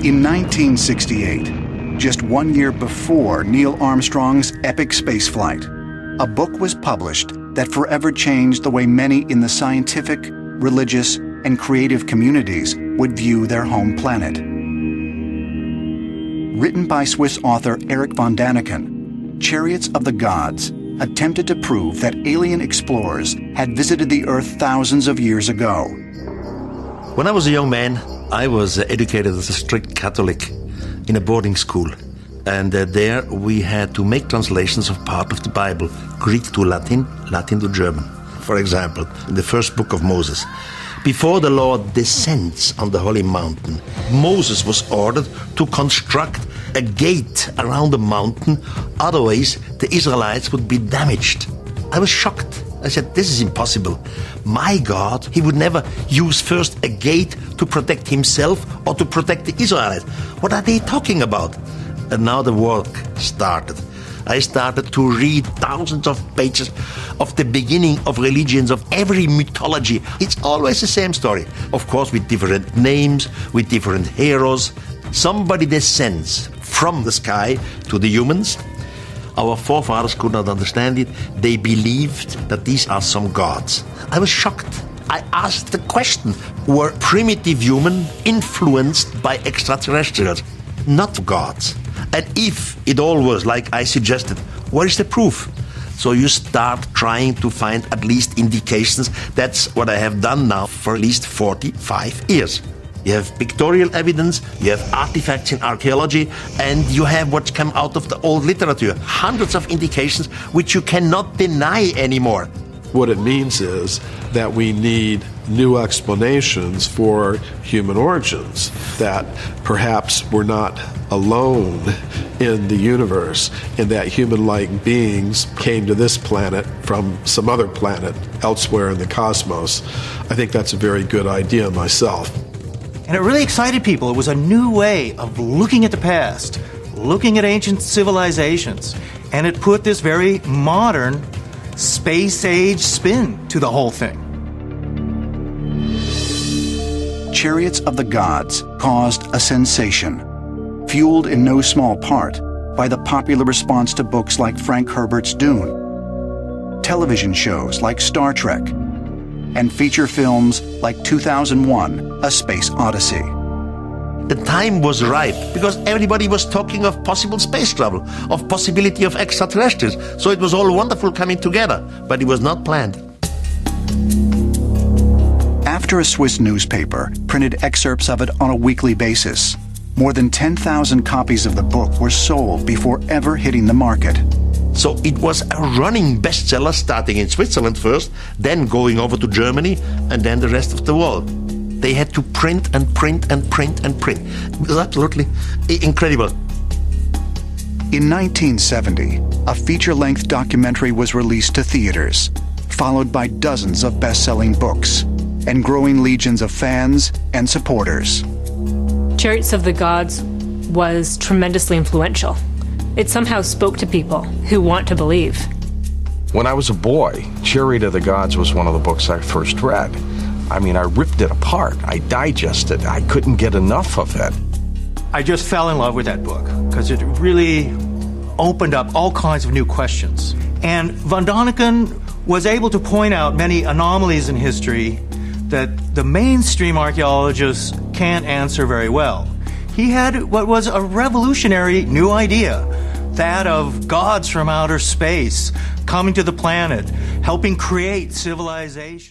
In 1968, just 1 year before Neil Armstrong's epic spaceflight, a book was published that forever changed the way many in the scientific, religious, and creative communities would view their home planet. Written by Swiss author Erich von Däniken, Chariots of the Gods attempted to prove that alien explorers had visited the Earth thousands of years ago. When I was a young man, I was educated as a strict Catholic in a boarding school. And there we had to make translations of part of the Bible, Greek to Latin, Latin to German. For example, in the first book of Moses, before the Lord descends on the holy mountain, Moses was ordered to construct a gate around the mountain, otherwise the Israelites would be damaged. I was shocked. I said, this is impossible. My God, he would never use first a gate to protect himself or to protect the Israelites. What are they talking about? And now the work started. I started to read thousands of pages of the beginning of religions, of every mythology. It's always the same story. Of course, with different names, with different heroes. Somebody descends from the sky to the humans. Our forefathers could not understand it. They believed that these are some gods. I was shocked. I asked the question, were primitive humans influenced by extraterrestrials, not gods? And if it all was like I suggested, where is the proof? So you start trying to find at least indications. That's what I have done now for at least 45 years. You have pictorial evidence, you have artifacts in archaeology, and you have what's come out of the old literature. Hundreds of indications which you cannot deny anymore. What it means is that we need new explanations for human origins, that perhaps we're not alone in the universe, and that human-like beings came to this planet from some other planet elsewhere in the cosmos. I think that's a very good idea myself. And it really excited people. It was a new way of looking at the past, looking at ancient civilizations, and it put this very modern space-age spin to the whole thing. Chariots of the Gods caused a sensation, fueled in no small part by the popular response to books like Frank Herbert's Dune, television shows like Star Trek, and feature films like 2001, A Space Odyssey. The time was ripe because everybody was talking of possible space travel, of possibility of extraterrestrials. So it was all wonderful coming together, but it was not planned. After a Swiss newspaper printed excerpts of it on a weekly basis, more than 10,000 copies of the book were sold before ever hitting the market. So it was a running bestseller, starting in Switzerland first, then going over to Germany, and then the rest of the world. They had to print and print and print and print. It was absolutely incredible. In 1970, a feature-length documentary was released to theaters, followed by dozens of best-selling books and growing legions of fans and supporters. Chariots of the Gods was tremendously influential. It somehow spoke to people who want to believe. When I was a boy, Chariot of the Gods was one of the books I first read. I mean, I ripped it apart. I digested it. I couldn't get enough of it. I just fell in love with that book because it really opened up all kinds of new questions. And von Däniken was able to point out many anomalies in history that the mainstream archaeologists can't answer very well. He had what was a revolutionary new idea, that of gods from outer space coming to the planet, helping create civilization.